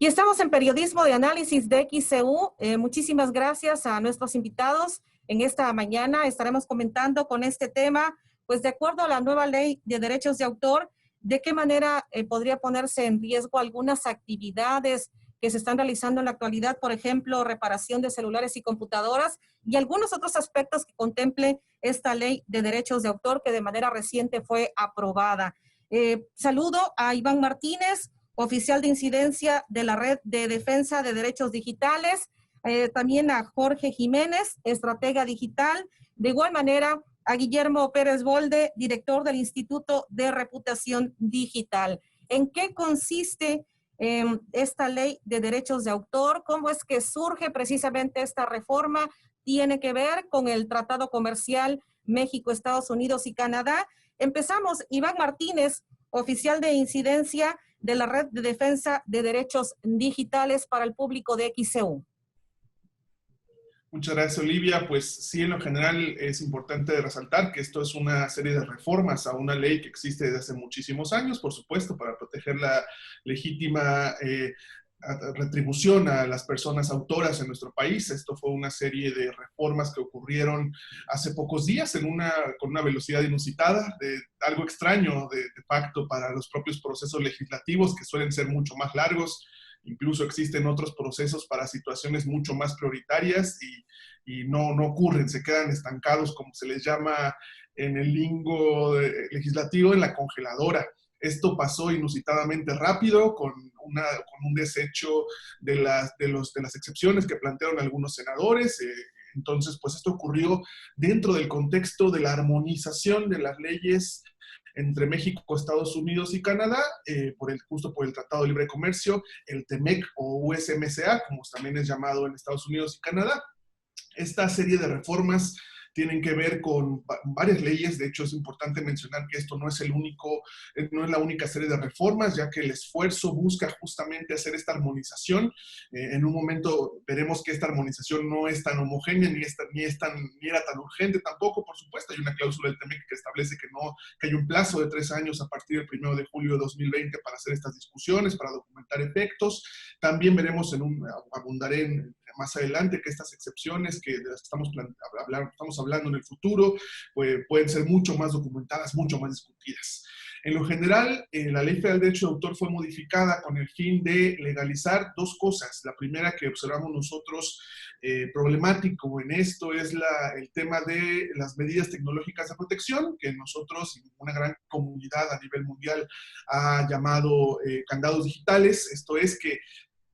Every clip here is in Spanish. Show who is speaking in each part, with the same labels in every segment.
Speaker 1: Y estamos en Periodismo de Análisis de XCU. Muchísimas gracias a nuestros invitados. En esta mañana estaremos comentando con este tema, pues de acuerdo a la nueva ley de derechos de autor, de qué manera podría ponerse en riesgo algunas actividades que se están realizando en la actualidad, por ejemplo, reparación de celulares y computadoras, y algunos otros aspectos que contemple esta ley de derechos de autor que de manera reciente fue aprobada. Saludo a Iván Martínez, oficial de incidencia de la Red de Defensa de Derechos Digitales, también a Jorge Jiménez, estratega digital, de igual manera a Guillermo Pérez Bolde, director del Instituto de Reputación Digital. ¿En qué consiste esta ley de derechos de autor? ¿Cómo es que surge precisamente esta reforma? Tiene que ver con el Tratado Comercial México, Estados Unidos y Canadá. Empezamos, Iván Martínez, oficial de incidencia de la Red de Defensa de Derechos Digitales para el público de XCU.
Speaker 2: Muchas gracias, Olivia. Pues sí, en lo general es importante resaltar que esto es una serie de reformas a una ley que existe desde hace muchísimos años, por supuesto, para proteger la legítima retribución a las personas autoras en nuestro país. Esto fue una serie de reformas que ocurrieron hace pocos días con una velocidad inusitada, de algo extraño de facto para los propios procesos legislativos que suelen ser mucho más largos. Incluso existen otros procesos para situaciones mucho más prioritarias y no ocurren, se quedan estancados, como se les llama en el lingo legislativo, en la congeladora. Esto pasó inusitadamente rápido con un desecho de las excepciones que plantearon algunos senadores. Entonces, pues esto ocurrió dentro del contexto de la armonización de las leyes entre México, Estados Unidos y Canadá, justo por el Tratado de Libre Comercio, el TEMEC o USMCA, como también es llamado en Estados Unidos y Canadá. Esta serie de reformas tienen que ver con varias leyes. De hecho, es importante mencionar que esto no es la única serie de reformas, ya que el esfuerzo busca justamente hacer esta armonización. En un momento veremos que esta armonización no es tan homogénea, ni era tan urgente tampoco, por supuesto. Hay una cláusula del TEMEC que establece que hay un plazo de 3 años a partir del 1 de julio de 2020 para hacer estas discusiones, para documentar efectos. También veremos abundaré más adelante que estas excepciones de las que estamos hablando en el futuro, pues, pueden ser mucho más documentadas, mucho más discutidas. En lo general, la Ley Federal de Derecho de Autor fue modificada con el fin de legalizar dos cosas. La primera que observamos nosotros problemático en esto es el tema de las medidas tecnológicas de protección, que nosotros, una gran comunidad a nivel mundial, ha llamado candados digitales. Esto es que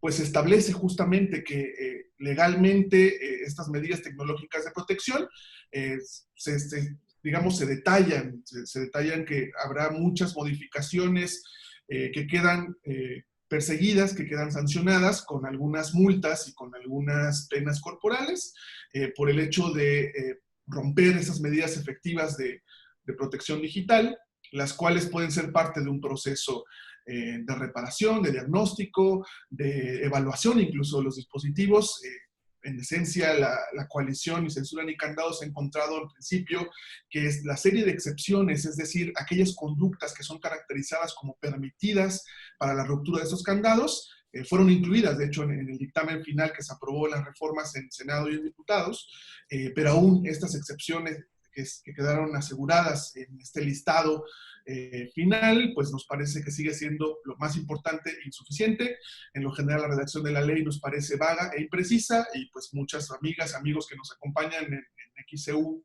Speaker 2: pues establece justamente que legalmente estas medidas tecnológicas de protección se detallan que habrá muchas modificaciones que quedan perseguidas, que quedan sancionadas con algunas multas y con algunas penas corporales por el hecho de romper esas medidas efectivas de protección digital, las cuales pueden ser parte de un proceso de reparación, de diagnóstico, de evaluación incluso de los dispositivos. En esencia, la coalición Ni Censura ni Candados ha encontrado en principio que es la serie de excepciones, es decir, aquellas conductas que son caracterizadas como permitidas para la ruptura de estos candados, fueron incluidas, de hecho, en el dictamen final que se aprobó en las reformas en Senado y en Diputados, pero aún estas excepciones que quedaron aseguradas en este listado final, pues nos parece que sigue siendo lo más importante insuficiente. En lo general, la redacción de la ley nos parece vaga e imprecisa, y pues muchas amigas, amigos que nos acompañan en XCU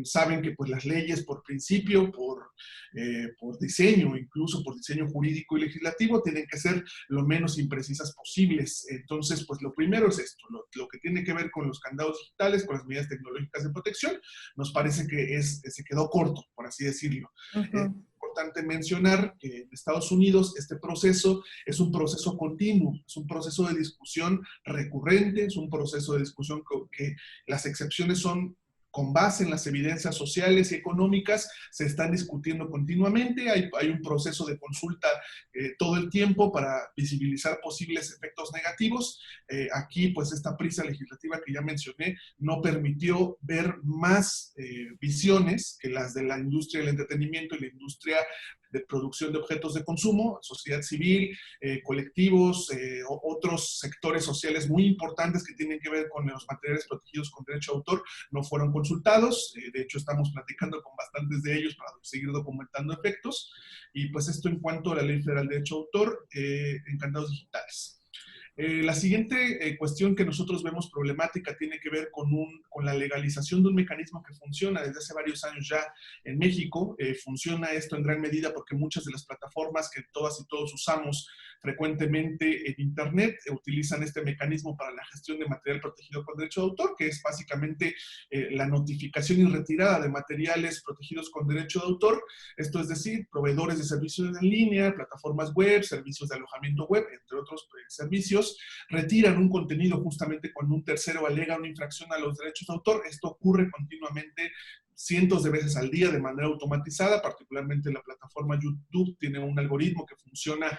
Speaker 2: saben que pues las leyes por principio, por diseño, incluso por diseño jurídico y legislativo, tienen que ser lo menos imprecisas posibles. Entonces, pues lo primero es esto, lo que tiene que ver con los candados digitales, con las medidas tecnológicas de protección, nos parece que se quedó corto, por así decirlo.
Speaker 1: Uh-huh.
Speaker 2: Importante mencionar que en Estados Unidos este proceso es un proceso continuo, es un proceso de discusión recurrente, es un proceso de discusión que las excepciones son con base en las evidencias sociales y económicas, se están discutiendo continuamente, hay un proceso de consulta todo el tiempo para visibilizar posibles efectos negativos. Aquí, pues, esta prisa legislativa que ya mencioné no permitió ver más visiones que las de la industria del entretenimiento y la industria de producción de objetos de consumo, sociedad civil, colectivos, otros sectores sociales muy importantes que tienen que ver con los materiales protegidos con derecho de autor, no fueron consultados. De hecho, estamos platicando con bastantes de ellos para seguir documentando efectos. Y pues esto en cuanto a la Ley Federal de Derecho de Autor en candados digitales. La siguiente cuestión que nosotros vemos problemática tiene que ver con la legalización de un mecanismo que funciona desde hace varios años ya en México. Funciona esto en gran medida porque muchas de las plataformas que todas y todos usamos frecuentemente en Internet utilizan este mecanismo para la gestión de material protegido con derecho de autor, que es básicamente la notificación y retirada de materiales protegidos con derecho de autor. Esto es decir, proveedores de servicios en línea, plataformas web, servicios de alojamiento web, entre otros servicios, retiran un contenido justamente cuando un tercero alega una infracción a los derechos de autor. Esto ocurre continuamente, cientos de veces al día de manera automatizada, particularmente la plataforma YouTube tiene un algoritmo que funciona,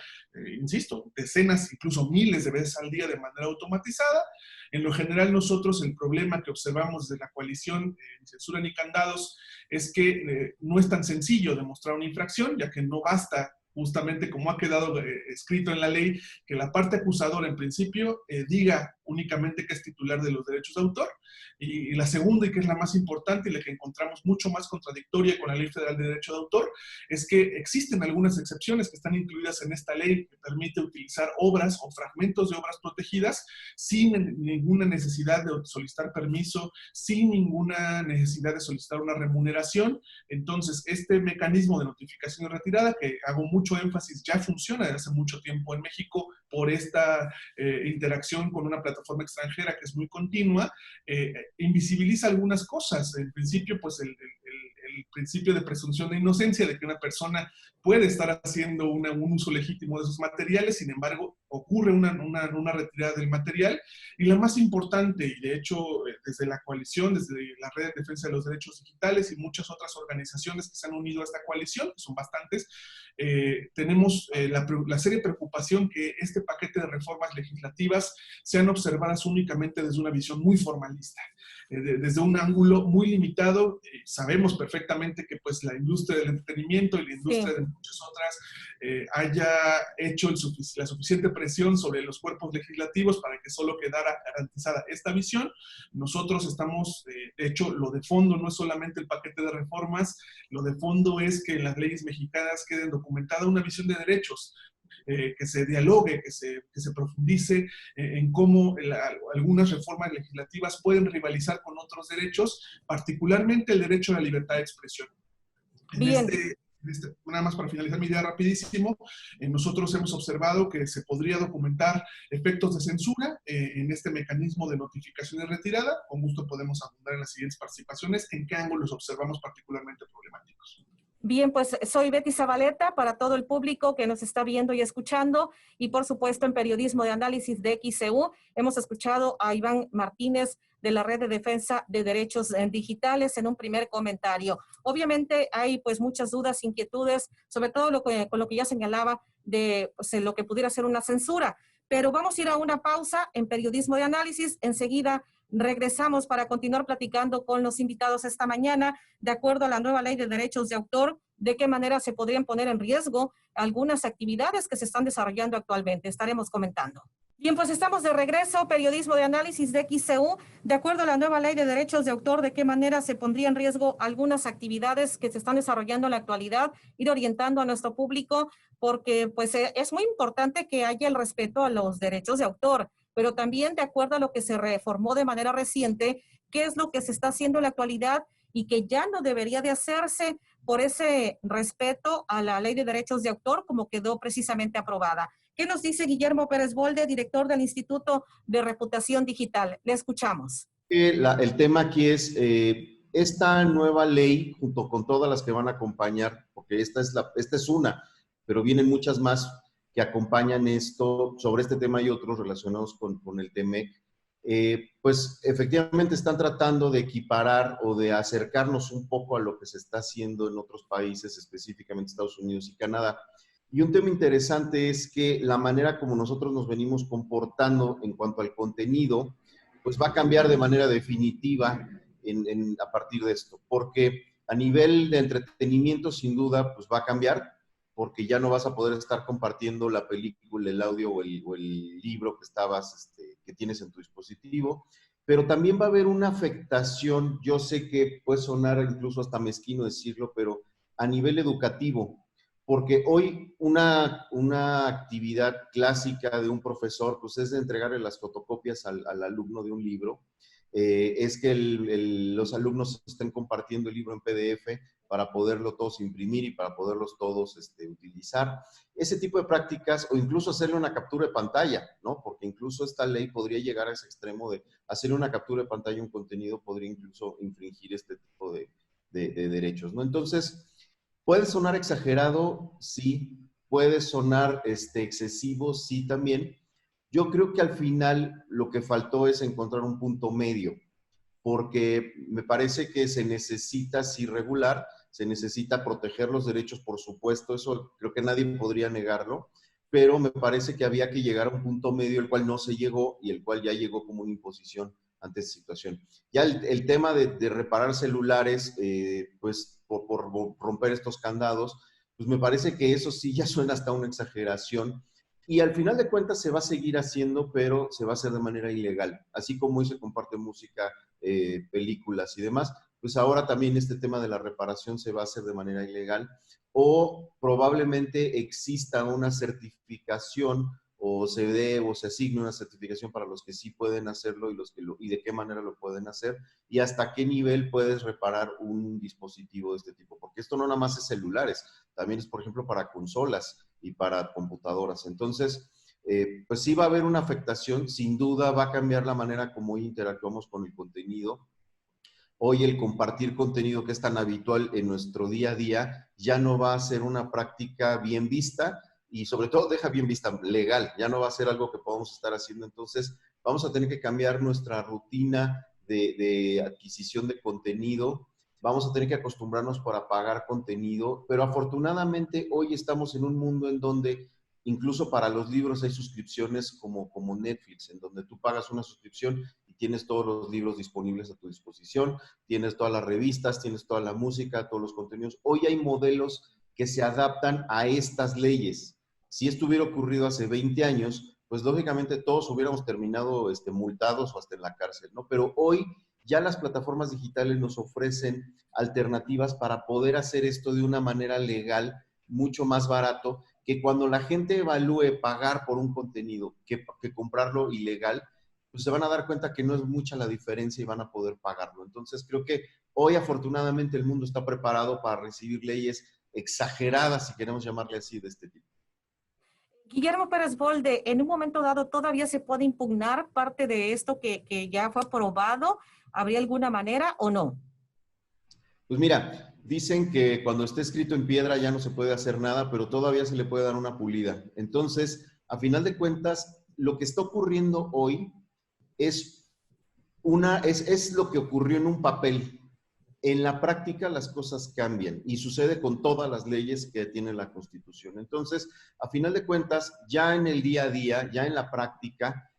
Speaker 2: insisto, decenas, incluso miles de veces al día de manera automatizada. En lo general nosotros el problema que observamos de la coalición Ni Censura ni Candados es que no es tan sencillo demostrar una infracción, ya que no basta justamente como ha quedado escrito en la ley, que la parte acusadora en principio diga únicamente que es titular de los derechos de autor, y la segunda, y que es la más importante y la que encontramos mucho más contradictoria con la Ley Federal de Derecho de Autor, es que existen algunas excepciones que están incluidas en esta ley que permite utilizar obras o fragmentos de obras protegidas sin ninguna necesidad de solicitar permiso, sin ninguna necesidad de solicitar una remuneración. Entonces, este mecanismo de notificación y retirada, que hago mucho énfasis, ya funciona desde hace mucho tiempo en México por esta interacción con una plataforma extranjera que es muy continua, invisibiliza algunas cosas. En principio, pues el principio de presunción de inocencia, de que una persona puede estar haciendo un uso legítimo de esos materiales, sin embargo, ocurre una retirada del material. Y la más importante, y de hecho desde la coalición, desde la Red de Defensa de los Derechos Digitales y muchas otras organizaciones que se han unido a esta coalición, que son bastantes, tenemos la seria preocupación que este paquete de reformas legislativas sean observadas únicamente desde una visión muy formalista, desde un ángulo muy limitado. Sabemos perfectamente que pues la industria del entretenimiento y la industria de muchas otras haya hecho la suficiente presión sobre los cuerpos legislativos para que solo quedara garantizada esta visión. Nosotros estamos, de hecho, lo de fondo no es solamente el paquete de reformas, lo de fondo es que en las leyes mexicanas quede documentada una visión de derechos, que se dialogue, que se profundice en cómo algunas reformas legislativas pueden rivalizar con otros derechos, particularmente el derecho a la libertad de expresión.
Speaker 1: Bien.
Speaker 2: Nada más para finalizar mi idea rapidísimo, nosotros hemos observado que se podría documentar efectos de censura en este mecanismo de notificación y retirada. Con gusto podemos abundar en las siguientes participaciones en qué ángulos observamos particularmente problemáticos.
Speaker 1: Bien, pues soy Betty Zabaleta para todo el público que nos está viendo y escuchando, y por supuesto en Periodismo de Análisis de XCU hemos escuchado a Iván Martínez de la Red de Defensa de Derechos Digitales en un primer comentario. Obviamente hay pues muchas dudas, inquietudes, sobre todo con lo que ya señalaba de pues, lo que pudiera ser una censura, pero vamos a ir a una pausa en Periodismo de Análisis. Enseguida regresamos para continuar platicando con los invitados esta mañana, de acuerdo a la nueva ley de derechos de autor, de qué manera se podrían poner en riesgo algunas actividades que se están desarrollando actualmente. Estaremos comentando. Bien, pues estamos de regreso, Periodismo de Análisis de XCU. De acuerdo a la nueva ley de derechos de autor, ¿de qué manera se pondría en riesgo algunas actividades que se están desarrollando en la actualidad? Ir orientando a nuestro público, porque pues es muy importante que haya el respeto a los derechos de autor, pero también de acuerdo a lo que se reformó de manera reciente, qué es lo que se está haciendo en la actualidad y que ya no debería de hacerse por ese respeto a la ley de derechos de autor como quedó precisamente aprobada. ¿Qué nos dice Guillermo Pérez Bolde, director del Instituto de Reputación Digital? Le escuchamos.
Speaker 3: El tema aquí es esta nueva ley, junto con todas las que van a acompañar, porque esta es una, pero vienen muchas más que acompañan esto, sobre este tema y otros relacionados con el TEMEC, pues efectivamente están tratando de equiparar o de acercarnos un poco a lo que se está haciendo en otros países, específicamente Estados Unidos y Canadá. Y un tema interesante es que la manera como nosotros nos venimos comportando en cuanto al contenido, pues va a cambiar de manera definitiva a partir de esto, porque a nivel de entretenimiento sin duda pues va a cambiar. porque ya no vas a poder estar compartiendo la película, el audio o el libro que que tienes en tu dispositivo. Pero también va a haber una afectación, yo sé que puede sonar incluso hasta mezquino decirlo, pero a nivel educativo, porque hoy una actividad clásica de un profesor pues es de entregarle las fotocopias al alumno de un libro, es que los alumnos estén compartiendo el libro en PDF para poderlo todos imprimir y para poderlos todos utilizar. Ese tipo de prácticas, o incluso hacerle una captura de pantalla, ¿no? Porque incluso esta ley podría llegar a ese extremo de hacer una captura de pantalla a un contenido, podría incluso infringir este tipo de derechos, ¿no? Entonces, puede sonar exagerado, sí. Puede sonar excesivo, sí, también. Yo creo que al final lo que faltó es encontrar un punto medio, porque me parece que se necesita, sí, regular, se necesita proteger los derechos, por supuesto, eso creo que nadie podría negarlo, pero me parece que había que llegar a un punto medio, el cual no se llegó y el cual ya llegó como una imposición ante esta situación. Ya el tema de reparar celulares, pues por romper estos candados, pues me parece que eso sí ya suena hasta una exageración. Y al final de cuentas se va a seguir haciendo, pero se va a hacer de manera ilegal. Así como hoy se comparte música, películas y demás, pues ahora también este tema de la reparación se va a hacer de manera ilegal, o probablemente exista una certificación o se dé o se asigne una certificación para los que sí pueden hacerlo y, y de qué manera lo pueden hacer y hasta qué nivel puedes reparar un dispositivo de este tipo, porque esto no nada más es celulares, también es, por ejemplo, para consolas y para computadoras. Entonces, pues sí va a haber una afectación, sin duda va a cambiar la manera como interactuamos con el contenido. Hoy el compartir contenido que es tan habitual en nuestro día a día ya no va a ser una práctica bien vista y sobre todo deja bien vista legal, ya no va a ser algo que podamos estar haciendo. Entonces vamos a tener que cambiar nuestra rutina de adquisición de contenido, vamos a tener que acostumbrarnos para pagar contenido, pero afortunadamente hoy estamos en un mundo en donde incluso para los libros hay suscripciones como Netflix, en donde tú pagas una suscripción y tienes todos los libros disponibles a tu disposición, tienes todas las revistas, tienes toda la música, todos los contenidos. Hoy hay modelos que se adaptan a estas leyes. Si esto hubiera ocurrido hace 20 años, pues lógicamente todos hubiéramos terminado multados o hasta en la cárcel, ¿no? Pero hoy ya las plataformas digitales nos ofrecen alternativas para poder hacer esto de una manera legal, mucho más barato, que cuando la gente evalúe pagar por un contenido que comprarlo ilegal, pues se van a dar cuenta que no es mucha la diferencia y van a poder pagarlo. Entonces creo que hoy afortunadamente el mundo está preparado para recibir leyes exageradas, si queremos llamarle así, de este tipo.
Speaker 1: Guillermo Pérez Bolde, en un momento dado todavía se puede impugnar parte de esto que ya fue aprobado. ¿Habría alguna manera o no?
Speaker 3: Pues mira, dicen que cuando esté escrito en piedra ya no se puede hacer nada, pero todavía se le puede dar una pulida. Entonces, a final de cuentas, lo que está ocurriendo hoy es es lo que ocurrió en un papel. En la práctica las cosas cambian y sucede con todas las leyes que tiene la Constitución. Entonces, a final de cuentas, ya en el día a día, ya en la práctica,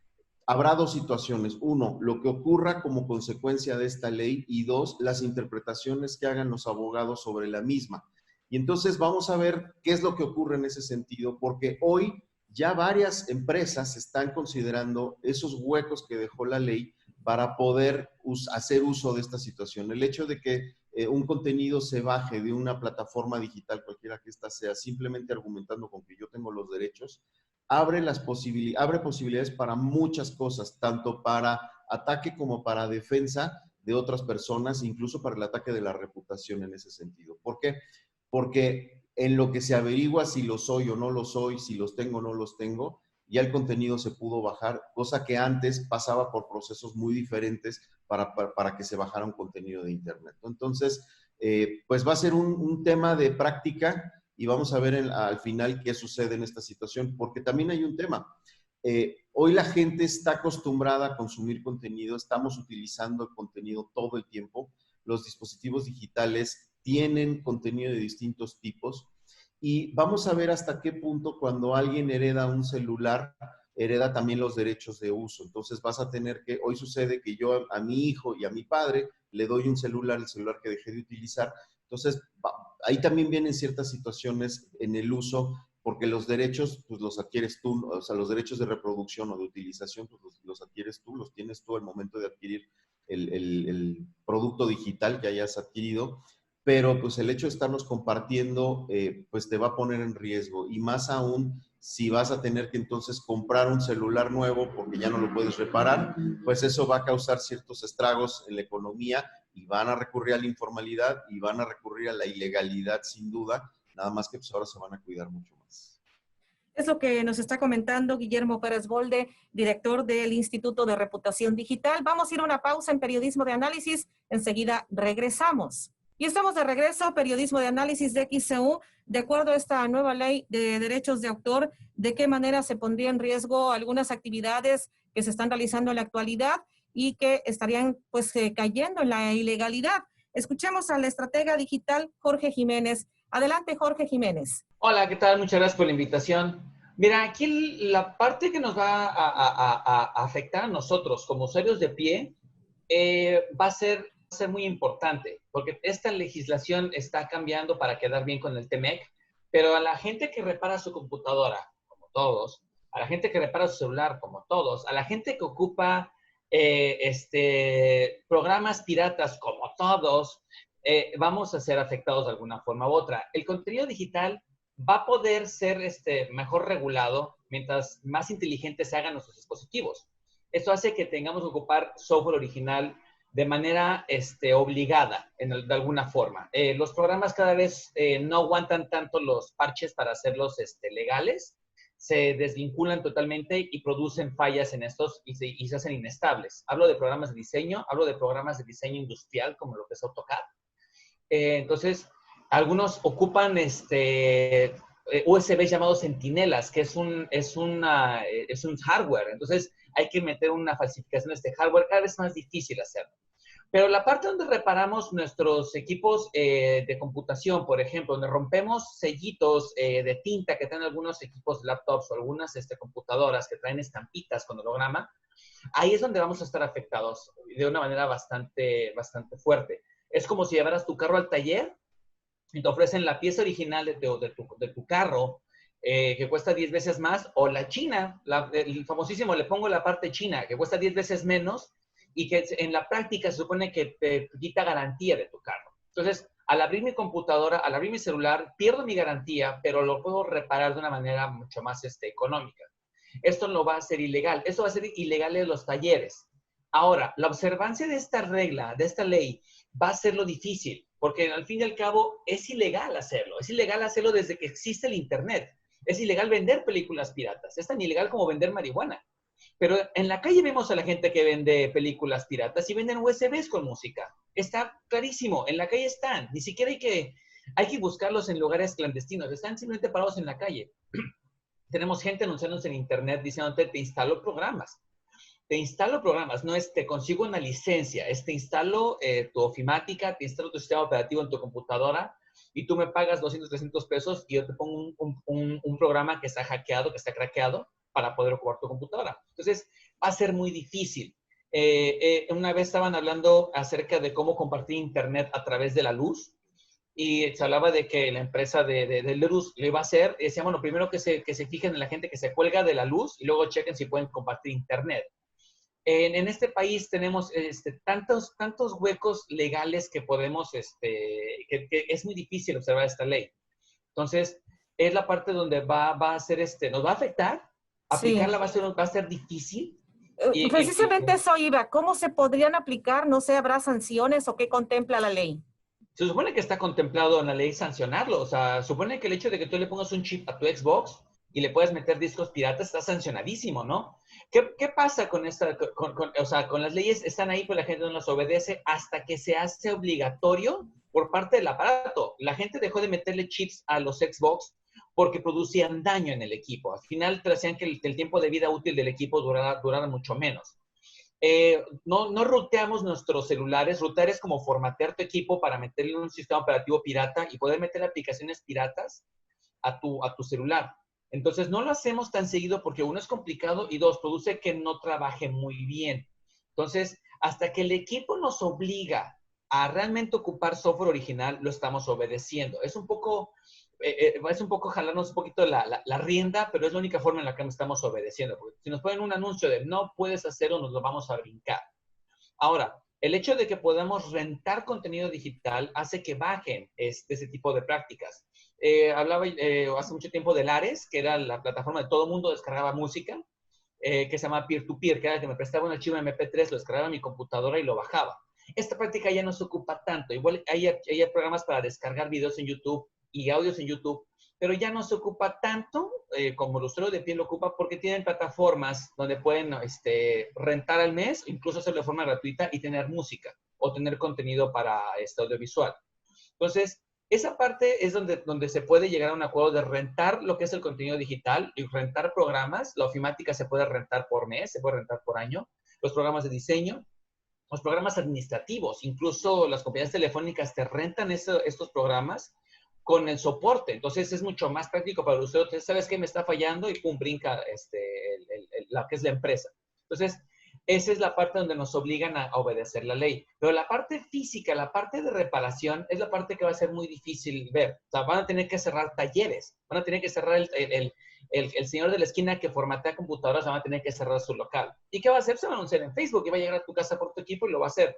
Speaker 3: habrá dos situaciones. Uno, lo que ocurra como consecuencia de esta ley y dos, las interpretaciones que hagan los abogados sobre la misma. Y entonces vamos a ver qué es lo que ocurre en ese sentido, porque hoy ya varias empresas están considerando esos huecos que dejó la ley para poder hacer uso de esta situación. El hecho de que un contenido se baje de una plataforma digital, cualquiera que ésta sea, simplemente argumentando con que yo tengo los derechos, abre posibilidades para muchas cosas, tanto para ataque como para defensa de otras personas, incluso para el ataque de la reputación en ese sentido. ¿Por qué? Porque en lo que se averigua si lo soy o no lo soy, si los tengo o no los tengo, ya el contenido se pudo bajar, cosa que antes pasaba por procesos muy diferentes para que se bajara un contenido de Internet. Entonces, pues va a ser un tema de práctica y vamos a ver al final qué sucede en esta situación, porque también hay un tema. Hoy la gente está acostumbrada a consumir contenido, estamos utilizando el contenido todo el tiempo, los dispositivos digitales tienen contenido de distintos tipos y vamos a ver hasta qué punto cuando alguien hereda un celular, hereda también los derechos de uso. Entonces vas a tener que, hoy sucede que yo a mi hijo y a mi padre le doy un celular, el celular que dejé de utilizar, Entonces, ahí también vienen ciertas situaciones en el uso, porque los derechos, pues los adquieres tú, o sea, los derechos de reproducción o de utilización, pues los adquieres tú, los tienes tú al momento de adquirir el producto digital que hayas adquirido, pero pues el hecho de estarnos compartiendo, pues te va a poner en riesgo, y más aún si vas a tener que entonces comprar un celular nuevo porque ya no lo puedes reparar, pues eso va a causar ciertos estragos en la economía y van a recurrir a la informalidad y van a recurrir a la ilegalidad sin duda, nada más que pues ahora se van a cuidar mucho más.
Speaker 1: Es lo que nos está comentando Guillermo Pérez Bolde, director del Instituto de Reputación Digital. Vamos a ir a una pausa en Periodismo de Análisis. Enseguida regresamos. Y estamos de regreso, Periodismo de Análisis de XCU. De acuerdo a esta nueva ley de derechos de autor, ¿de qué manera se pondría en riesgo algunas actividades que se están realizando en la actualidad y que estarían pues cayendo en la ilegalidad? Escuchemos al estratega digital Jorge Jiménez. Adelante, Jorge Jiménez.
Speaker 4: Hola, ¿qué tal? Muchas gracias por la invitación. Mira, aquí la parte que nos va a afectar a nosotros como usuarios de pie va a ser muy importante, porque esta legislación está cambiando para quedar bien con el TEMEC, pero a la gente que repara su computadora, como todos, a la gente que repara su celular, como todos, a la gente que ocupa programas piratas, como todos, vamos a ser afectados de alguna forma u otra. El contenido digital va a poder ser mejor regulado mientras más inteligentes se hagan nuestros dispositivos. Esto hace que tengamos que ocupar software original de manera obligada, de alguna forma. Los programas cada vez no aguantan tanto los parches para hacerlos legales, se desvinculan totalmente y producen fallas en estos y se hacen inestables. Hablo de programas de diseño, hablo de programas de diseño industrial, como lo que es AutoCAD. Entonces, algunos ocupan USB llamados centinelas, que es un hardware. Entonces, hay que meter una falsificación de este hardware, cada vez más difícil hacerlo. Pero la parte donde reparamos nuestros equipos de computación, por ejemplo, donde rompemos sellitos de tinta que tienen algunos equipos laptops o algunas computadoras que traen estampitas con holograma, ahí es donde vamos a estar afectados de una manera bastante fuerte. Es como si llevaras tu carro al taller y te ofrecen la pieza original de tu carro, que cuesta 10 veces más, o la china, el famosísimo, le pongo la parte china, que cuesta 10 veces menos, y que en la práctica se supone que te quita garantía de tu carro. Entonces, al abrir mi computadora, al abrir mi celular, pierdo mi garantía, pero lo puedo reparar de una manera mucho más económica. Esto no va a ser ilegal. Esto va a ser ilegal en los talleres. Ahora, la observancia de esta regla, de esta ley, va a ser lo difícil, porque al fin y al cabo es ilegal hacerlo. Es ilegal hacerlo desde que existe el Internet. Es ilegal vender películas piratas. Es tan ilegal como vender marihuana. Pero en la calle vemos a la gente que vende películas piratas y venden USBs con música. Está clarísimo, en la calle están. Ni siquiera hay que buscarlos en lugares clandestinos. Están simplemente parados en la calle. Tenemos gente anunciándose en Internet diciéndote, te instalo programas. Te instalo programas, no es te consigo una licencia, es te instalo tu ofimática, te instalo tu sistema operativo en tu computadora y tú me pagas 200, 300 pesos y yo te pongo un programa que está hackeado, que está craqueado para poder ocupar tu computadora. Entonces, va a ser muy difícil. Una vez estaban hablando acerca de cómo compartir Internet a través de la luz y se hablaba de que la empresa de luz lo iba a hacer. Y decían, bueno, primero que se fijen en la gente que se cuelga de la luz y luego chequen si pueden compartir Internet. En este país tenemos tantos huecos legales que podemos, que es muy difícil observar esta ley. Entonces, es la parte donde va a ser, nos va a afectar. Aplicarla
Speaker 1: Sí.
Speaker 4: va a ser difícil.
Speaker 1: Precisamente eso iba. ¿Cómo se podrían aplicar? No sé, ¿habrá sanciones o qué contempla la ley?
Speaker 4: Se supone que está contemplado en la ley sancionarlo. O sea, supone que el hecho de que tú le pongas un chip a tu Xbox y le puedes meter discos piratas está sancionadísimo, ¿no? ¿Qué pasa con esta, o sea, con las leyes? Están ahí, pues la gente no las obedece hasta que se hace obligatorio por parte del aparato. La gente dejó de meterle chips a los Xbox porque producían daño en el equipo. Al final te hacían que el tiempo de vida útil del equipo durara mucho menos. No ruteamos nuestros celulares. Rutear es como formatear tu equipo para meterle un sistema operativo pirata y poder meter aplicaciones piratas a tu celular. Entonces, no lo hacemos tan seguido porque uno es complicado y dos, produce que no trabaje muy bien. Entonces, hasta que el equipo nos obliga a realmente ocupar software original, lo estamos obedeciendo. Es un poco jalarnos un poquito la rienda, pero es la única forma en la que estamos obedeciendo. Porque si nos ponen un anuncio de no puedes hacerlo, nos lo vamos a brincar. Ahora, el hecho de que podamos rentar contenido digital hace que bajen ese tipo de prácticas. Hablaba hace mucho tiempo de Lares, que era la plataforma de todo el mundo descargaba música, que se llama peer-to-peer, que era que me prestaba un archivo MP3, lo descargaba en mi computadora y lo bajaba. Esta práctica ya no se ocupa tanto. Igual hay programas para descargar videos en YouTube y audios en YouTube, pero ya no se ocupa tanto como el usuario de pie lo ocupa, porque tienen plataformas donde pueden rentar al mes, incluso hacerlo de forma gratuita y tener música o tener contenido para audiovisual. Entonces, esa parte es donde se puede llegar a un acuerdo de rentar lo que es el contenido digital y rentar programas. La ofimática se puede rentar por mes, se puede rentar por año. Los programas de diseño, los programas administrativos, incluso las compañías telefónicas te rentan estos programas con el soporte. Entonces es mucho más práctico para el usuario. Entonces, ¿sabes qué? Me está fallando y pum, brinca la que es la empresa. Entonces, esa es la parte donde nos obligan a obedecer la ley. Pero la parte física, la parte de reparación, es la parte que va a ser muy difícil ver. O sea, van a tener que cerrar talleres, van a tener que cerrar el señor de la esquina que formatea computadoras, van a tener que cerrar su local. ¿Y qué va a hacer? Se va a anunciar en Facebook y va a llegar a tu casa por tu equipo y lo va a hacer.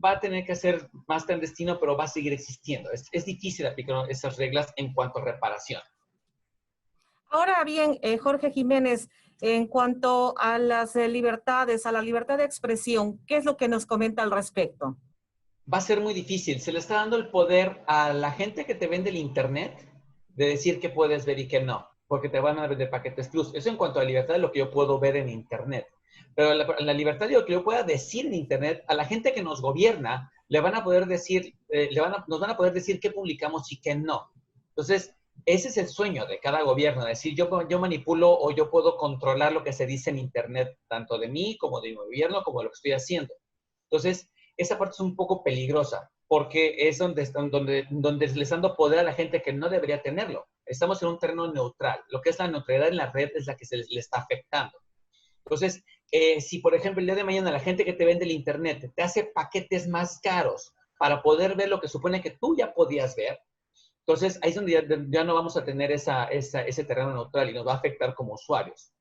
Speaker 4: Va a tener que ser más clandestino, pero va a seguir existiendo. Es difícil aplicar esas reglas en cuanto a reparación.
Speaker 1: Ahora bien, Jorge Jiménez, en cuanto a las libertades, a la libertad de expresión, ¿qué es lo que nos comenta al respecto?
Speaker 4: Va a ser muy difícil. Se le está dando el poder a la gente que te vende el Internet de decir qué puedes ver y qué no, porque te van a vender paquetes plus. Eso en cuanto a libertad de lo que yo puedo ver en Internet. Pero la libertad de lo que yo pueda decir en Internet, a la gente que nos gobierna, le van a poder decir, nos van a poder decir qué publicamos y qué no. Entonces, ese es el sueño de cada gobierno, decir yo manipulo o yo puedo controlar lo que se dice en Internet, tanto de mí como de mi gobierno, como de lo que estoy haciendo. Entonces, esa parte es un poco peligrosa, porque es donde les dando poder a la gente que no debería tenerlo. Estamos en un terreno neutral. Lo que es la neutralidad en la red es la que se le está afectando. Entonces, si por ejemplo el día de mañana la gente que te vende el Internet te hace paquetes más caros para poder ver lo que supone que tú ya podías ver, entonces ahí es donde ya no vamos a tener ese terreno neutral y nos va a afectar como usuarios.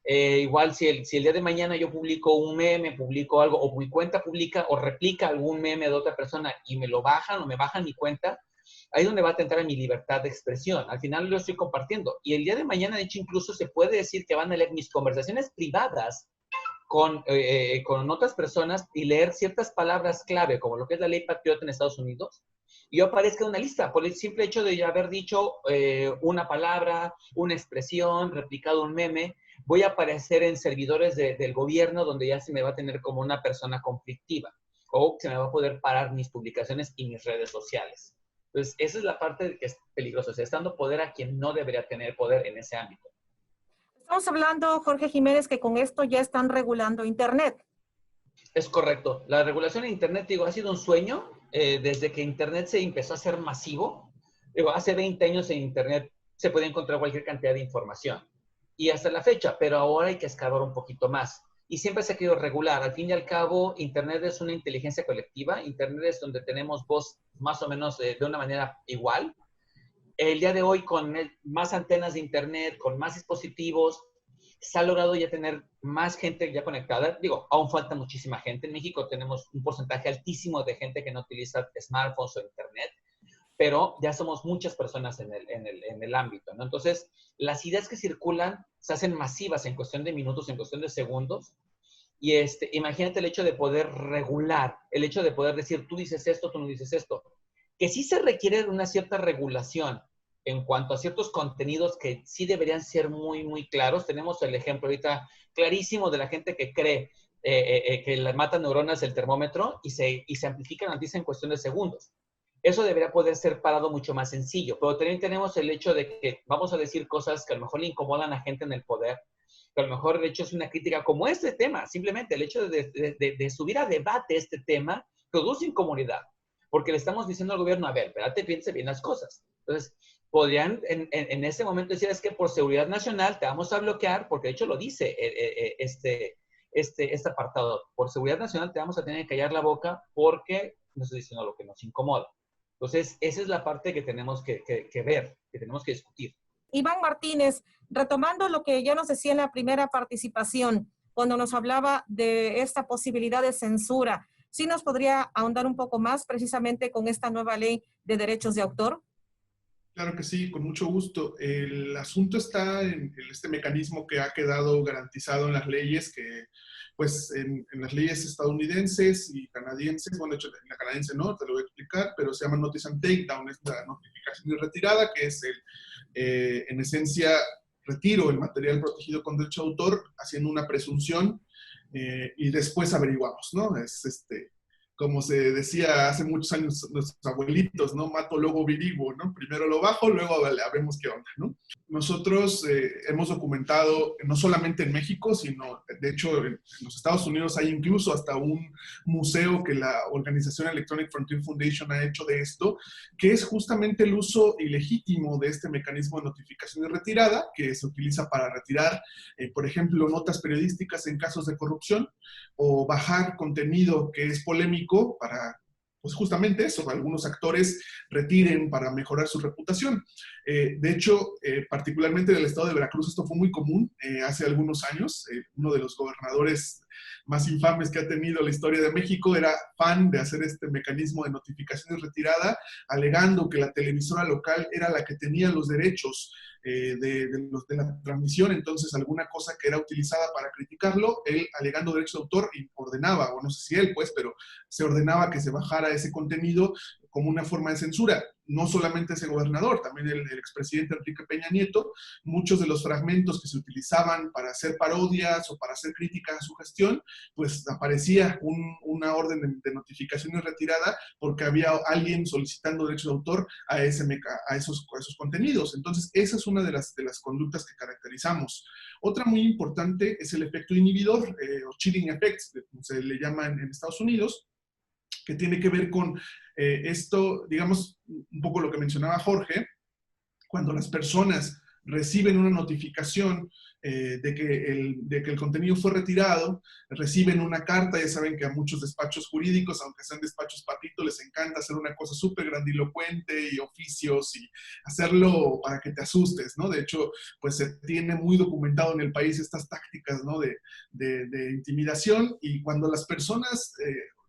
Speaker 4: Igual si el día de mañana yo publico un meme, publico algo, o mi cuenta publica o replica algún meme de otra persona y me lo bajan o me bajan mi cuenta, ahí es donde va a atentar a mi libertad de expresión. Al final lo estoy compartiendo. Y el día de mañana, de hecho, incluso se puede decir que van a leer mis conversaciones privadas con otras personas y leer ciertas palabras clave, como lo que es la ley Patriota en Estados Unidos, y yo aparezca en una lista por el simple hecho de haber dicho una palabra, una expresión, replicado un meme. Voy a aparecer en servidores del gobierno donde ya se me va a tener como una persona conflictiva o se me va a poder parar mis publicaciones y mis redes sociales. Entonces, esa es la parte que es peligrosa. O sea, está dando poder a quien no debería tener poder en ese ámbito.
Speaker 1: Estamos hablando, Jorge Jiménez, que con esto ya están regulando Internet.
Speaker 4: Es correcto. La regulación en Internet, digo, ha sido un sueño desde que Internet se empezó a hacer masivo. Digo, hace 20 años en Internet se podía encontrar cualquier cantidad de información. Y hasta la fecha, pero ahora hay que escarbar un poquito más. Y siempre se ha querido regular. Al fin y al cabo, Internet es una inteligencia colectiva. Internet es donde tenemos voz más o menos de una manera igual. El día de hoy, con más antenas de Internet, con más dispositivos, se ha logrado ya tener más gente ya conectada. Digo, aún falta muchísima gente. En México tenemos un porcentaje altísimo de gente que no utiliza smartphones o Internet, pero ya somos muchas personas en el ámbito, ¿no? Entonces, las ideas que circulan se hacen masivas en cuestión de minutos, en cuestión de segundos. Y imagínate el hecho de poder regular, el hecho de poder decir, tú dices esto, tú no dices esto. Que sí se requiere una cierta regulación en cuanto a ciertos contenidos que sí deberían ser muy, muy claros. Tenemos el ejemplo ahorita clarísimo de la gente que cree que le matan neuronas del termómetro y se amplifican la noticia en cuestión de segundos. Eso debería poder ser parado mucho más sencillo, pero también tenemos el hecho de que vamos a decir cosas que a lo mejor le incomodan a gente en el poder, que a lo mejor el hecho es una crítica como este tema, simplemente el hecho de subir a debate este tema produce incomodidad, porque le estamos diciendo al gobierno, a ver, espérate, piense bien las cosas. Entonces, podrían en ese momento decir, es que por seguridad nacional te vamos a bloquear, porque de hecho lo dice este apartado, por seguridad nacional te vamos a tener que callar la boca porque no estoy diciendo lo que nos incomoda. Entonces, esa es la parte que tenemos que ver, que tenemos que discutir.
Speaker 1: Iván Martínez, retomando lo que ya nos decía en la primera participación, cuando nos hablaba de esta posibilidad de censura, ¿sí nos podría ahondar un poco más precisamente con esta nueva ley de derechos de autor?
Speaker 2: Claro que sí, con mucho gusto. El asunto está en este mecanismo que ha quedado garantizado en las leyes, que pues en las leyes estadounidenses y canadienses, bueno, de hecho en la canadiense no, te lo voy a explicar, pero se llama Notice and Takedown, es la notificación de retirada, que es en esencia retiro el material protegido con derecho de autor, haciendo una presunción y después averiguamos, ¿no? Es como se decía hace muchos años nuestros abuelitos, ¿no? Mato, luego averiguo, ¿no? Primero lo bajo, luego vemos qué onda, ¿no? Nosotros hemos documentado, no solamente en México, sino, de hecho, en los Estados Unidos hay incluso hasta un museo que la organización Electronic Frontier Foundation ha hecho de esto, que es justamente el uso ilegítimo de este mecanismo de notificación de retirada, que se utiliza para retirar, por ejemplo, notas periodísticas en casos de corrupción, o bajar contenido que es polémico para, pues justamente eso, algunos actores retiren para mejorar su reputación. De hecho, particularmente en el estado de Veracruz esto fue muy común hace algunos años. Uno de los gobernadores más infames que ha tenido la historia de México era fan de hacer este mecanismo de notificación y retirada, alegando que la televisora local era la que tenía los derechos de la transmisión, entonces alguna cosa que era utilizada para criticarlo, él alegando derechos de autor ordenaba, o no sé si él pues, pero se ordenaba que se bajara ese contenido como una forma de censura. No solamente ese gobernador, también el expresidente Enrique Peña Nieto, muchos de los fragmentos que se utilizaban para hacer parodias o para hacer críticas a su gestión, pues aparecía una orden de notificación y retirada porque había alguien solicitando derechos de autor a esos contenidos. Entonces, esa es una de las conductas que caracterizamos. Otra muy importante es el efecto inhibidor, o chilling effect, se le llama en Estados Unidos, que tiene que ver con esto, digamos, un poco lo que mencionaba Jorge, cuando las personas reciben una notificación de que el contenido fue retirado, reciben una carta, ya saben que a muchos despachos jurídicos, aunque sean despachos patitos, les encanta hacer una cosa súper grandilocuente y oficios y hacerlo para que te asustes, ¿no? De hecho, pues se tiene muy documentado en el país estas tácticas, ¿no? de intimidación, y cuando las personas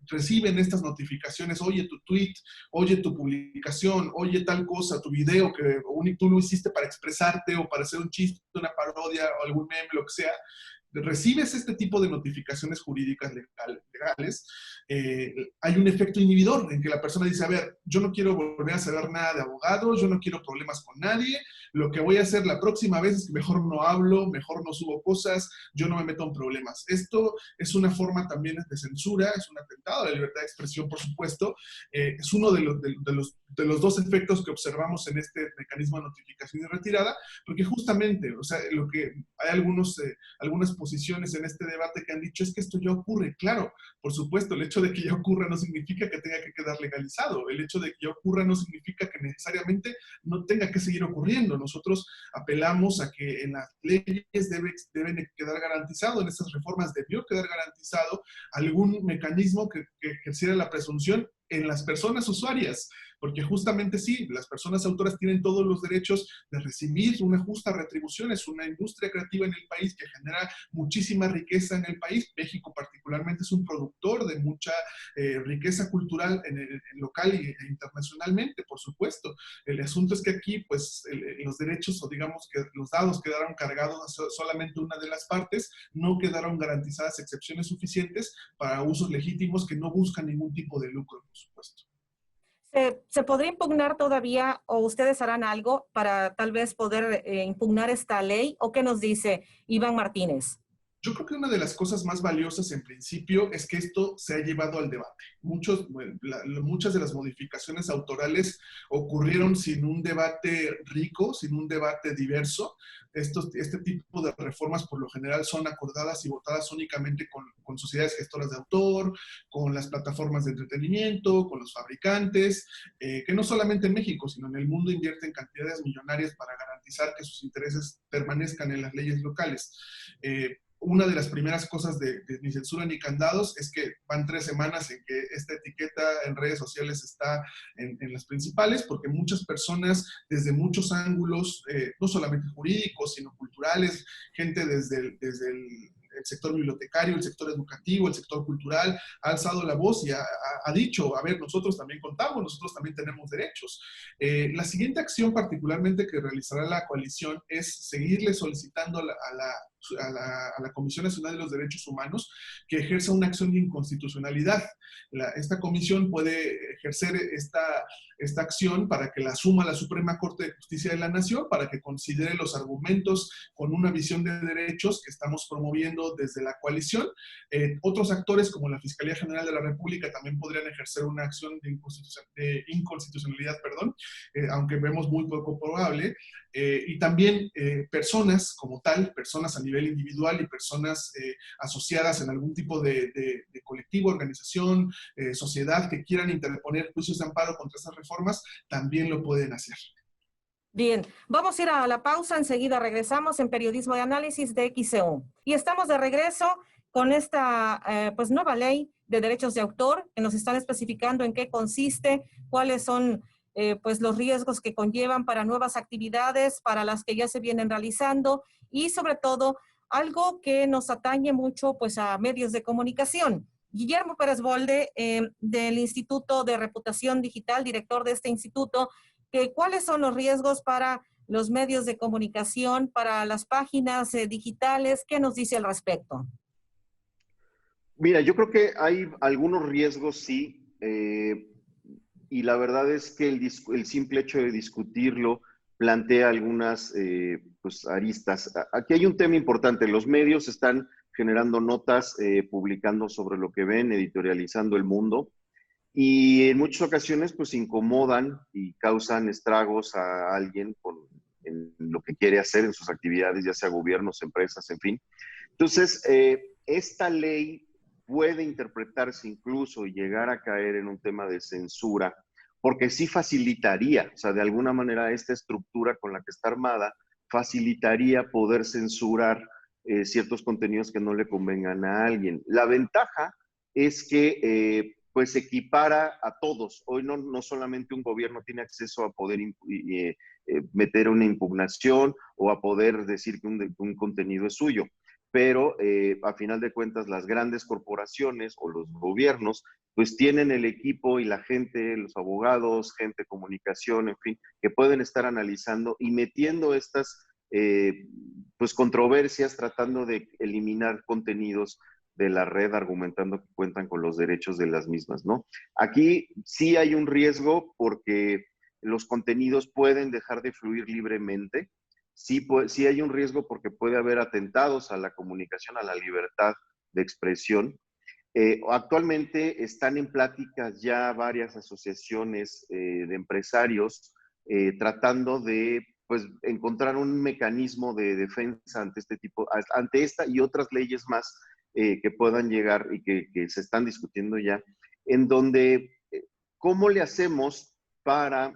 Speaker 2: reciben estas notificaciones, oye tu tweet, oye tu publicación, oye tal cosa, tu video que tú lo hiciste para expresarte o para hacer un chiste, una parodia o algún meme, lo que sea, recibes este tipo de notificaciones jurídicas legales, hay un efecto inhibidor en que la persona dice, a ver, yo no quiero volver a saber nada de abogados, yo no quiero problemas con nadie, lo que voy a hacer la próxima vez es que mejor no hablo, mejor no subo cosas, yo no me meto en problemas. Esto es una forma también de censura, es un atentado a la libertad de expresión, por supuesto, es uno de los dos efectos que observamos en este mecanismo de notificación y retirada, porque justamente, o sea, lo que hay algunas posiciones en este debate que han dicho es que esto ya ocurre. Claro, por supuesto, el hecho de que ya ocurra no significa que tenga que quedar legalizado. El hecho de que ya ocurra no significa que necesariamente no tenga que seguir ocurriendo. Nosotros apelamos a que en las leyes deben quedar garantizado, en estas reformas debió quedar garantizado algún mecanismo que ejerciera la presunción en las personas usuarias, porque justamente sí, las personas autoras tienen todos los derechos de recibir una justa retribución, es una industria creativa en el país que genera muchísima riqueza en el país. México particularmente es un productor de mucha riqueza cultural en local e internacionalmente, por supuesto. El asunto es que aquí, pues, los derechos, o digamos que los dados quedaron cargados a solamente una de las partes, no quedaron garantizadas excepciones suficientes para usos legítimos que no buscan ningún tipo de lucro, por supuesto.
Speaker 1: ¿Se podría impugnar todavía o ustedes harán algo para tal vez poder impugnar esta ley? ¿O qué nos dice Iván Martínez?
Speaker 2: Yo creo que una de las cosas más valiosas en principio es que esto se ha llevado al debate. Muchas de las modificaciones autorales ocurrieron sin un debate rico, sin un debate diverso. Este tipo de reformas por lo general son acordadas y votadas únicamente con sociedades gestoras de autor, con las plataformas de entretenimiento, con los fabricantes, que no solamente en México, sino en el mundo invierten cantidades millonarias para garantizar que sus intereses permanezcan en las leyes locales. una de las primeras cosas de Ni Censura ni Candados es que van 3 semanas en que esta etiqueta en redes sociales está en las principales, porque muchas personas desde muchos ángulos, no solamente jurídicos, sino culturales, gente desde el sector bibliotecario, el sector educativo, el sector cultural, ha alzado la voz y ha dicho, a ver, nosotros también contamos, nosotros también tenemos derechos. La siguiente acción particularmente que realizará la coalición es seguirle solicitando a la Comisión Nacional de los Derechos Humanos que ejerza una acción de inconstitucionalidad. Esta comisión puede ejercer esta acción para que la asuma la Suprema Corte de Justicia de la Nación, para que considere los argumentos con una visión de derechos que estamos promoviendo desde la coalición. Otros actores como la Fiscalía General de la República también podrían ejercer una acción de inconstitucionalidad, aunque vemos muy poco probable. Y también personas como tal, personas a nivel individual y personas asociadas en algún tipo de colectivo, organización, sociedad que quieran interponer juicios de amparo contra estas reformas, también lo pueden hacer.
Speaker 1: Bien, vamos a ir a la pausa, enseguida regresamos en Periodismo de Análisis de XEU. Y estamos de regreso con esta pues nueva ley de derechos de autor, que nos están especificando en qué consiste, cuáles son pues los riesgos que conllevan para nuevas actividades, para las que ya se vienen realizando y sobre todo algo que nos atañe mucho pues a medios de comunicación. Guillermo Pérez Bolde, del Instituto de Reputación Digital, director de este instituto, ¿cuáles son los riesgos para los medios de comunicación, para las páginas digitales? ¿Qué nos dice al respecto?
Speaker 3: Mira, yo creo que hay algunos riesgos, sí, y la verdad es que el simple hecho de discutirlo plantea algunas pues, aristas. Aquí hay un tema importante. Los medios están generando notas, publicando sobre lo que ven, editorializando el mundo. Y en muchas ocasiones pues incomodan y causan estragos a alguien en lo que quiere hacer en sus actividades, ya sea gobiernos, empresas, en fin. Entonces, esta ley puede interpretarse incluso y llegar a caer en un tema de censura, porque sí facilitaría, o sea, de alguna manera esta estructura con la que está armada, facilitaría poder censurar ciertos contenidos que no le convengan a alguien. La ventaja es que pues equipara a todos. Hoy no solamente un gobierno tiene acceso a poder meter una impugnación o a poder decir que un contenido es suyo, pero a final de cuentas las grandes corporaciones o los gobiernos pues tienen el equipo y la gente, los abogados, gente de comunicación, en fin, que pueden estar analizando y metiendo estas pues controversias, tratando de eliminar contenidos de la red, argumentando que cuentan con los derechos de las mismas, ¿no? Aquí sí hay un riesgo porque los contenidos pueden dejar de fluir libremente. Sí hay un riesgo porque puede haber atentados a la comunicación, a la libertad de expresión. Actualmente están en pláticas ya varias asociaciones de empresarios tratando de pues, encontrar un mecanismo de defensa ante esta y otras leyes más que puedan llegar y que se están discutiendo ya, en donde ¿cómo le hacemos para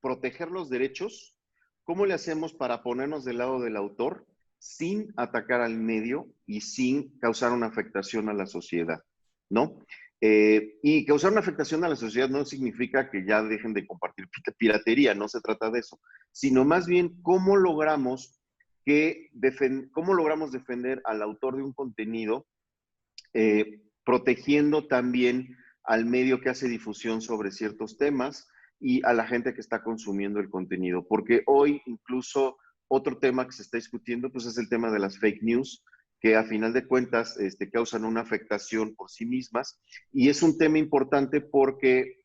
Speaker 3: proteger los derechos? ¿Cómo le hacemos para ponernos del lado del autor sin atacar al medio y sin causar una afectación a la sociedad, ¿no? Y causar una afectación a la sociedad no significa que ya dejen de compartir piratería, no se trata de eso, sino más bien cómo logramos defender al autor de un contenido protegiendo también al medio que hace difusión sobre ciertos temas y a la gente que está consumiendo el contenido. Porque hoy incluso otro tema que se está discutiendo pues es el tema de las fake news, que a final de cuentas causan una afectación por sí mismas. Y es un tema importante porque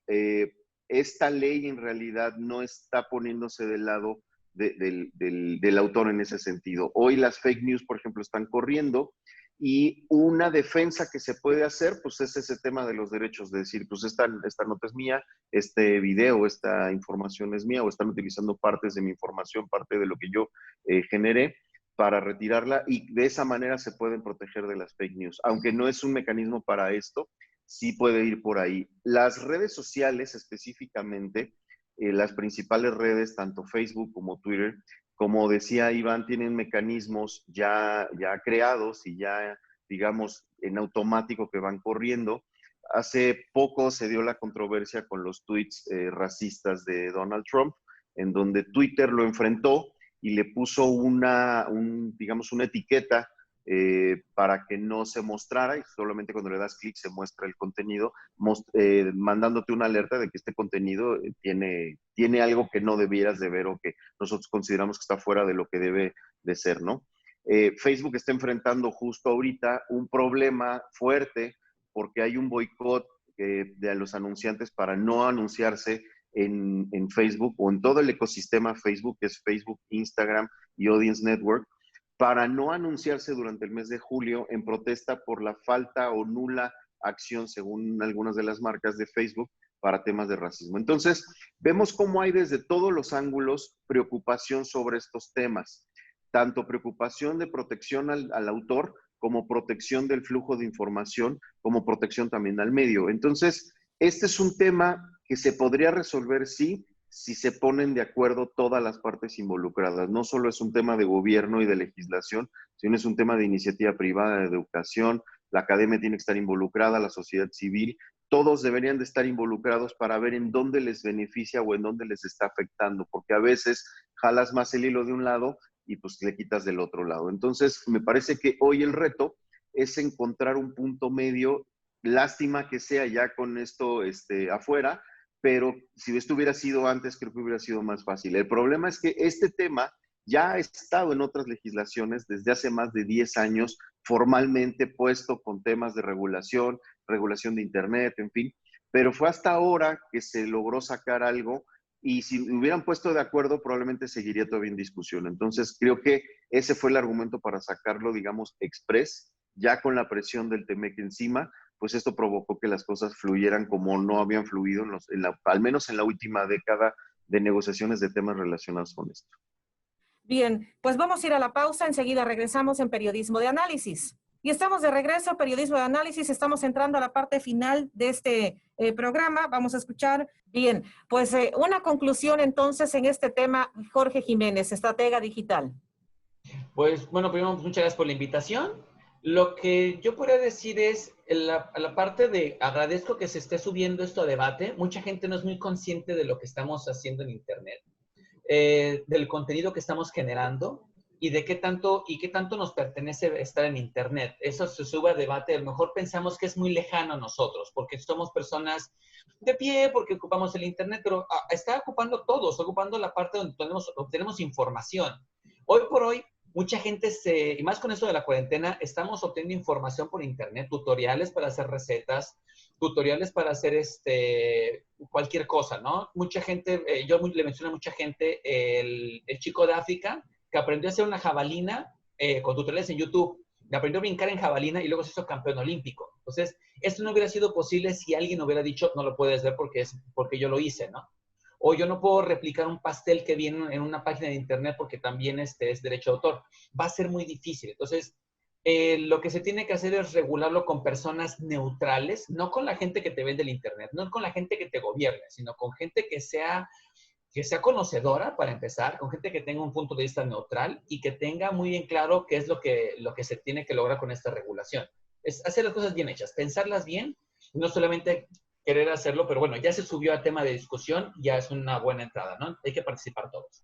Speaker 3: esta ley en realidad no está poniéndose del lado del autor en ese sentido. Hoy las fake news, por ejemplo, están corriendo y una defensa que se puede hacer, pues es ese tema de los derechos, de decir, pues esta nota es mía, este video, esta información es mía, o están utilizando partes de mi información, parte de lo que yo generé, para retirarla, y de esa manera se pueden proteger de las fake news. Aunque no es un mecanismo para esto, sí puede ir por ahí. Las redes sociales específicamente, las principales redes, tanto Facebook como Twitter, como decía Iván, tienen mecanismos ya creados y ya, digamos, en automático que van corriendo. Hace poco se dio la controversia con los tweets racistas de Donald Trump, en donde Twitter lo enfrentó y le puso digamos, una etiqueta para que no se mostrara, y solamente cuando le das clic se muestra el contenido, mandándote una alerta de que este contenido tiene algo que no debieras de ver o que nosotros consideramos que está fuera de lo que debe de ser, ¿no? Facebook está enfrentando justo ahorita un problema fuerte porque hay un boicot de los anunciantes para no anunciarse en Facebook o en todo el ecosistema Facebook, que es Facebook, Instagram y Audience Network, para no anunciarse durante el mes de julio en protesta por la falta o nula acción, según algunas de las marcas de Facebook, para temas de racismo. Entonces, vemos cómo hay desde todos los ángulos preocupación sobre estos temas, tanto preocupación de protección al autor, como protección del flujo de información, como protección también al medio. Entonces, este es un tema que se podría resolver, sí, si se ponen de acuerdo todas las partes involucradas. No solo es un tema de gobierno y de legislación, sino es un tema de iniciativa privada, de educación, la academia tiene que estar involucrada, la sociedad civil, todos deberían de estar involucrados para ver en dónde les beneficia o en dónde les está afectando, porque a veces jalas más el hilo de un lado y pues le quitas del otro lado. Entonces, me parece que hoy el reto es encontrar un punto medio. Lástima que sea ya con esto afuera, pero si esto hubiera sido antes, creo que hubiera sido más fácil. El problema es que este tema ya ha estado en otras legislaciones desde hace más de 10 años, formalmente puesto con temas de regulación de Internet, en fin, pero fue hasta ahora que se logró sacar algo y si hubieran puesto de acuerdo probablemente seguiría todavía en discusión. Entonces creo que ese fue el argumento para sacarlo, digamos, express, ya con la presión del TEMEC encima, pues esto provocó que las cosas fluyeran como no habían fluido, al menos en la última década de negociaciones de temas relacionados con esto.
Speaker 1: Bien, pues vamos a ir a la pausa, enseguida regresamos en Periodismo de Análisis. Y estamos de regreso, Periodismo de Análisis, estamos entrando a la parte final de este programa. Vamos a escuchar, bien, pues una conclusión entonces en este tema, Jorge Jiménez, estratega digital.
Speaker 4: Pues bueno, primero muchas gracias por la invitación. Lo que yo podría decir es, a la parte de agradezco que se esté subiendo esto a debate. Mucha gente no es muy consciente de lo que estamos haciendo en Internet, del contenido que estamos generando y de qué tanto nos pertenece estar en Internet. Eso se sube a debate. A lo mejor pensamos que es muy lejano a nosotros, porque somos personas de pie, porque ocupamos el Internet, pero está ocupando todo, está ocupando la parte donde obtenemos información. Hoy por hoy, mucha gente y más con eso de la cuarentena, estamos obteniendo información por Internet, tutoriales para hacer recetas, tutoriales para hacer cualquier cosa, ¿no? Mucha gente, yo le menciono a mucha gente el chico de África que aprendió a hacer una jabalina con tutoriales en YouTube, aprendió a brincar en jabalina y luego se hizo campeón olímpico. Entonces, esto no hubiera sido posible si alguien hubiera dicho, no lo puedes ver porque yo lo hice, ¿no? O yo no puedo replicar un pastel que viene en una página de Internet porque también es derecho de autor. Va a ser muy difícil. Entonces, lo que se tiene que hacer es regularlo con personas neutrales, no con la gente que te vende el Internet, no con la gente que te gobierne, sino con gente que sea conocedora, para empezar, con gente que tenga un punto de vista neutral y que tenga muy bien claro qué es lo que se tiene que lograr con esta regulación. Es hacer las cosas bien hechas, pensarlas bien, no solamente querer hacerlo, pero bueno, ya se subió a tema de discusión, ya es una buena entrada, ¿no? Hay que participar todos.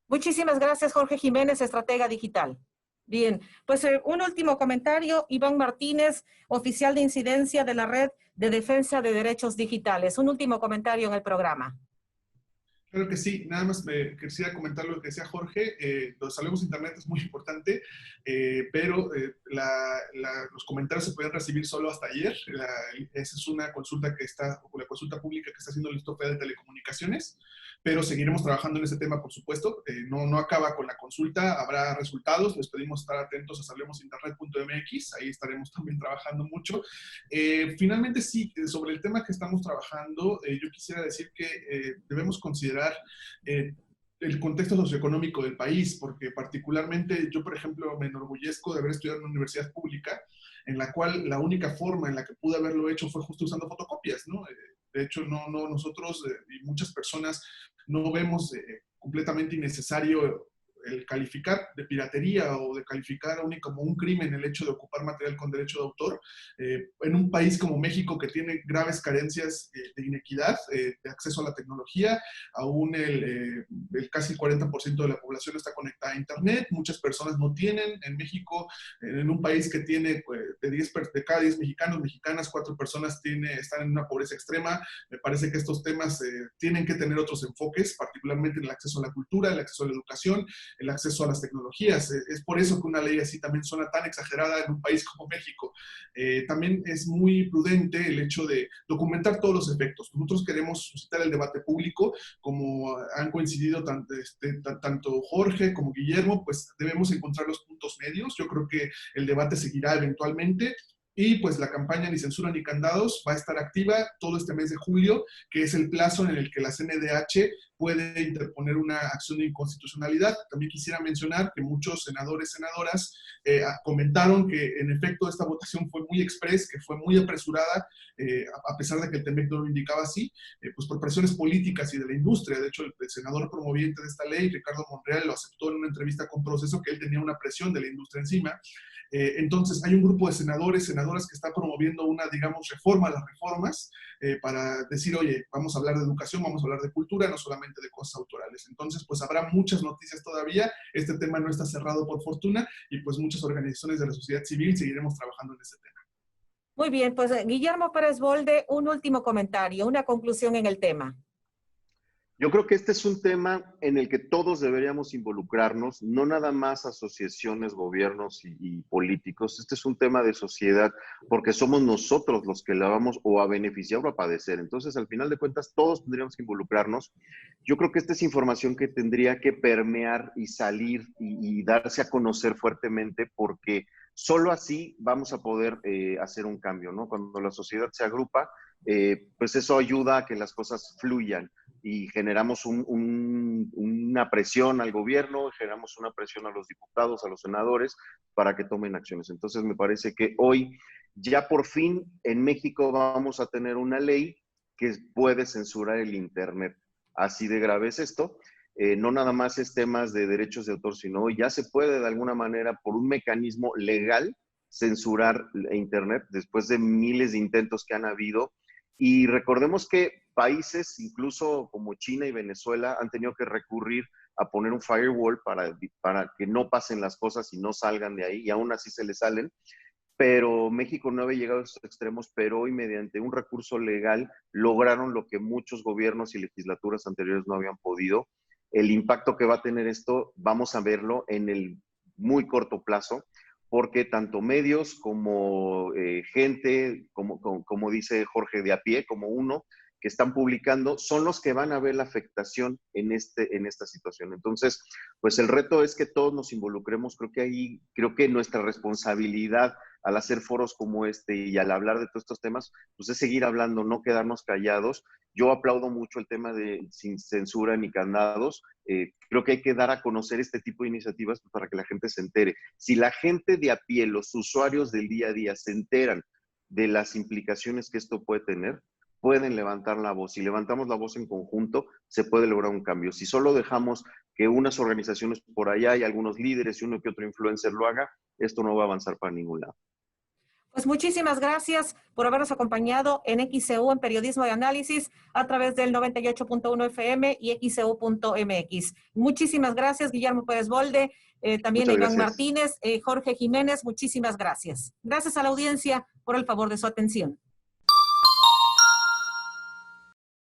Speaker 1: Muchísimas gracias, Jorge Jiménez, estratega digital. Bien, pues un último comentario, Iván Martínez, oficial de incidencia de la Red de Defensa de Derechos Digitales. Un último comentario en el programa.
Speaker 2: Claro que sí, nada más me quisiera comentar lo que decía Jorge. Lo de Salvemos Internet es muy importante, pero los comentarios se pueden recibir solo hasta ayer. Esa es una consulta la consulta pública que está haciendo el Instituto Federal de Telecomunicaciones, pero seguiremos trabajando en ese tema, por supuesto. No acaba con la consulta, habrá resultados. Les pedimos estar atentos a sablemosinternet.mx, ahí estaremos también trabajando mucho. Finalmente, sí, sobre el tema que estamos trabajando, yo quisiera decir que debemos considerar el contexto socioeconómico del país, porque particularmente yo, por ejemplo, me enorgullezco de haber estudiado en una universidad pública, en la cual la única forma en la que pude haberlo hecho fue justo usando fotocopias, ¿no? De hecho, nosotros y muchas personas no vemos completamente innecesario el calificar de piratería o de calificar como un crimen el hecho de ocupar material con derecho de autor, en un país como México que tiene graves carencias de inequidad, de acceso a la tecnología, aún el casi el 40% de la población está conectada a Internet, muchas personas no tienen. En México, en un país que tiene de cada 10 mexicanas, 4 personas están en una pobreza extrema. Me parece que estos temas tienen que tener otros enfoques, particularmente en el acceso a la cultura, el acceso a la educación, el acceso a las tecnologías. Es por eso que una ley así también suena tan exagerada en un país como México. También es muy prudente el hecho de documentar todos los efectos. Nosotros queremos suscitar el debate público, como han coincidido tanto Jorge como Guillermo, pues debemos encontrar los puntos medios. Yo creo que el debate seguirá eventualmente. Y pues la campaña Ni Censura ni Candados va a estar activa todo este mes de julio, que es el plazo en el que la CNDH puede interponer una acción de inconstitucionalidad. También quisiera mencionar que muchos senadores, senadoras comentaron que en efecto esta votación fue muy express, que fue muy apresurada, a pesar de que el TEMEC no lo indicaba así, pues por presiones políticas y de la industria. De hecho, el senador promoviente de esta ley, Ricardo Monreal, lo aceptó en una entrevista con Proceso, que él tenía una presión de la industria encima. Entonces, hay un grupo de senadores, senadoras que está promoviendo una, digamos, reforma a las reformas para decir, oye, vamos a hablar de educación, vamos a hablar de cultura, no solamente de cosas autorales. Entonces, pues habrá muchas noticias todavía. Este tema no está cerrado por fortuna y pues muchas organizaciones de la sociedad civil seguiremos trabajando en este tema.
Speaker 1: Muy bien, pues Guillermo Pérez Bolde, un último comentario, una conclusión en el tema.
Speaker 3: Yo creo que este es un tema en el que todos deberíamos involucrarnos, no nada más asociaciones, gobiernos y políticos. Este es un tema de sociedad porque somos nosotros los que la vamos o a beneficiar o a padecer. Entonces, al final de cuentas, todos tendríamos que involucrarnos. Yo creo que esta es información que tendría que permear y salir y darse a conocer fuertemente, porque solo así vamos a poder hacer un cambio, ¿no? Cuando la sociedad se agrupa, pues eso ayuda a que las cosas fluyan. Y generamos una presión al gobierno, generamos una presión a los diputados, a los senadores, para que tomen acciones. Entonces, me parece que hoy, ya por fin, en México vamos a tener una ley que puede censurar el Internet. Así de grave es esto. No nada más es temas de derechos de autor, sino hoy ya se puede, de alguna manera, por un mecanismo legal, censurar Internet, después de miles de intentos que han habido. Y recordemos que países, incluso como China y Venezuela, han tenido que recurrir a poner un firewall para que no pasen las cosas y no salgan de ahí, y aún así se les salen. Pero México no había llegado a esos extremos, pero hoy mediante un recurso legal lograron lo que muchos gobiernos y legislaturas anteriores no habían podido. El impacto que va a tener esto, vamos a verlo en el muy corto plazo, porque tanto medios como gente, como dice Jorge, de a pie, como uno, que están publicando, son los que van a ver la afectación en esta situación. Entonces, pues el reto es que todos nos involucremos. Creo que nuestra responsabilidad al hacer foros como este y al hablar de todos estos temas, pues es seguir hablando, no quedarnos callados. Yo aplaudo mucho el tema de sin censura ni candados. Creo que hay que dar a conocer este tipo de iniciativas para que la gente se entere. Si la gente de a pie, los usuarios del día a día, se enteran de las implicaciones que esto puede tener, pueden levantar la voz. Si levantamos la voz en conjunto, se puede lograr un cambio. Si solo dejamos que unas organizaciones por allá y algunos líderes y uno que otro influencer lo haga, esto no va a avanzar para ningún lado.
Speaker 1: Pues muchísimas gracias por habernos acompañado en XCU, en Periodismo de Análisis, a través del 98.1 FM y XCU.mx. Muchísimas gracias, Guillermo Pérez Bolde, también Iván Martínez, Jorge Jiménez, muchísimas gracias. Gracias a la audiencia por el favor de su atención.